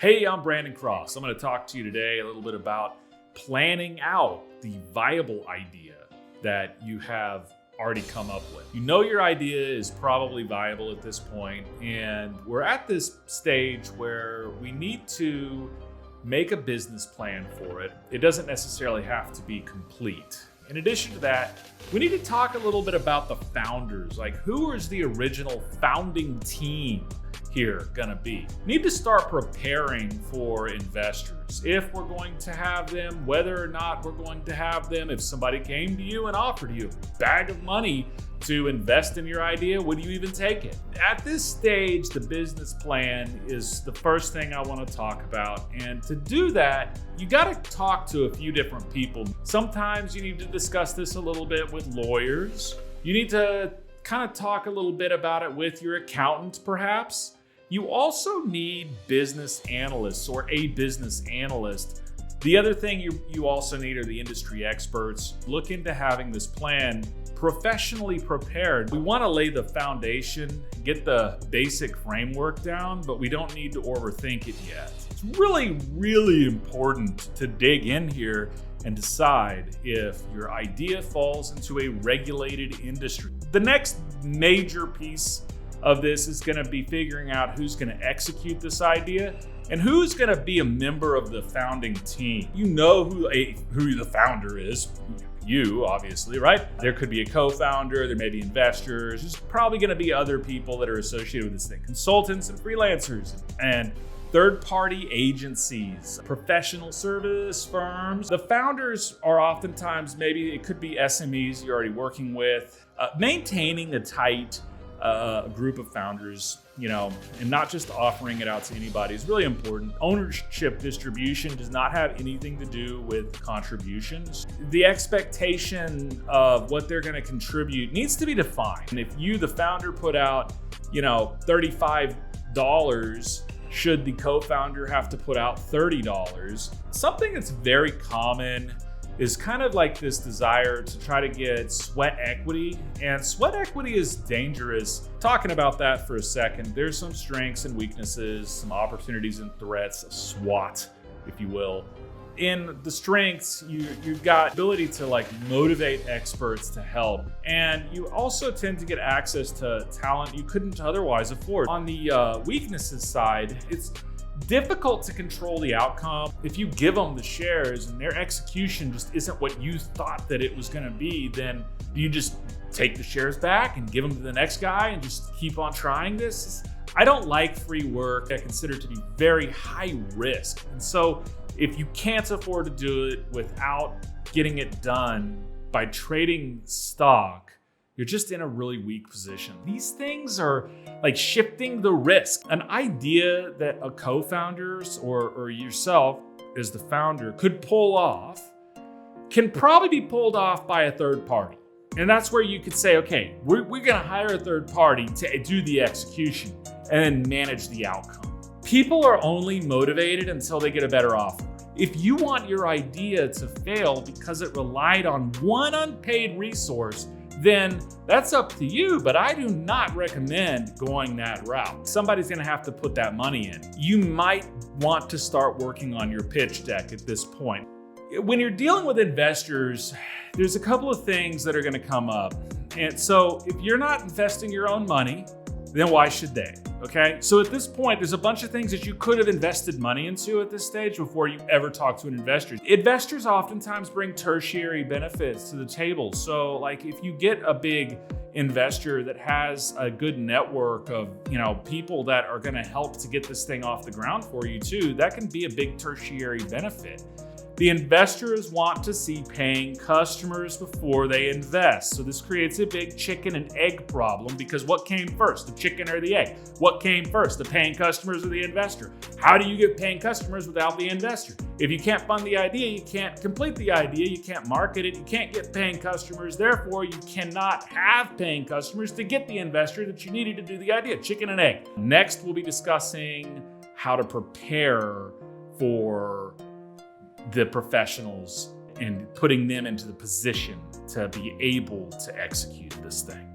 Hey, I'm Brandon Cross. I'm going to talk to you today a little bit about planning out the viable idea that you have already come up with. You know your idea is probably viable at this point, and we're at this stage where we need to make a business plan for it. It doesn't necessarily have to be complete. In addition to that, we need to talk a little bit about the founders, like who is the original founding team here gonna be. Need to start preparing for investors. If we're going to have them, whether or not we're going to have them, if somebody came to you and offered you a bag of money to invest in your idea, would you even take it? At this stage, the business plan is the first thing I want to talk about. And to do that, you got to talk to a few different people. Sometimes you need to discuss this a little bit with lawyers. You need to kind of talk a little bit about it with your accountant, perhaps. You also need business analysts or a business analyst. The other thing you also need are the industry experts. Look into having this plan professionally prepared. We want to lay the foundation, get the basic framework down, but we don't need to overthink it yet. It's really, really important to dig in here and decide if your idea falls into a regulated industry. The next major piece of this is going to be figuring out who's going to execute this idea and who's going to be a member of the founding team. You know who the founder is. You, obviously, right? There could be a co-founder, there may be investors. There's probably going to be other people that are associated with this thing. Consultants and freelancers and third-party agencies, professional service firms. The founders are oftentimes, maybe it could be SMEs you're already working with. Maintaining a tight group of founders, and not just offering it out to anybody is really important. Ownership distribution does not have anything to do with contributions. The expectation of what they're going to contribute needs to be defined. And if you, the founder, put out, $35, should the co-founder have to put out $30? Something that's very common is kind of like this desire to try to get sweat equity. And sweat equity is dangerous. Talking about that for a second, there's some strengths and weaknesses, some opportunities and threats, a SWOT, if you will. In the strengths, you've got ability to motivate experts to help. And you also tend to get access to talent you couldn't otherwise afford. On the weaknesses side, it's difficult to control the outcome. If you give them the shares and their execution just isn't what you thought that it was going to be, then do you just take the shares back and give them to the next guy and just keep on trying this? I don't like free work. I consider it to be very high risk. And so if you can't afford to do it without getting it done by trading stock, you're just in a really weak position. These things are like shifting the risk. An idea that a co-founders or yourself as the founder could pull off can probably be pulled off by a third party. And that's where you could say, okay, we're gonna hire a third party to do the execution and manage the outcome. People are only motivated until they get a better offer. If you want your idea to fail because it relied on one unpaid resource, then that's up to you, but I do not recommend going that route. Somebody's gonna have to put that money in. You might want to start working on your pitch deck at this point. When you're dealing with investors, there's a couple of things that are gonna come up. And so if you're not investing your own money, then why should they? Okay, so at this point, there's a bunch of things that you could have invested money into at this stage before you ever talk to an investor. Investors oftentimes bring tertiary benefits to the table. So if you get a big investor that has a good network of people that are gonna help to get this thing off the ground for you too, that can be a big tertiary benefit. The investors want to see paying customers before they invest. So this creates a big chicken and egg problem because what came first, the chicken or the egg? What came first, the paying customers or the investor? How do you get paying customers without the investor? If you can't fund the idea, you can't complete the idea, you can't market it, you can't get paying customers. Therefore, you cannot have paying customers to get the investor that you needed to do the idea, chicken and egg. Next, we'll be discussing how to prepare for the professionals and putting them into the position to be able to execute this thing.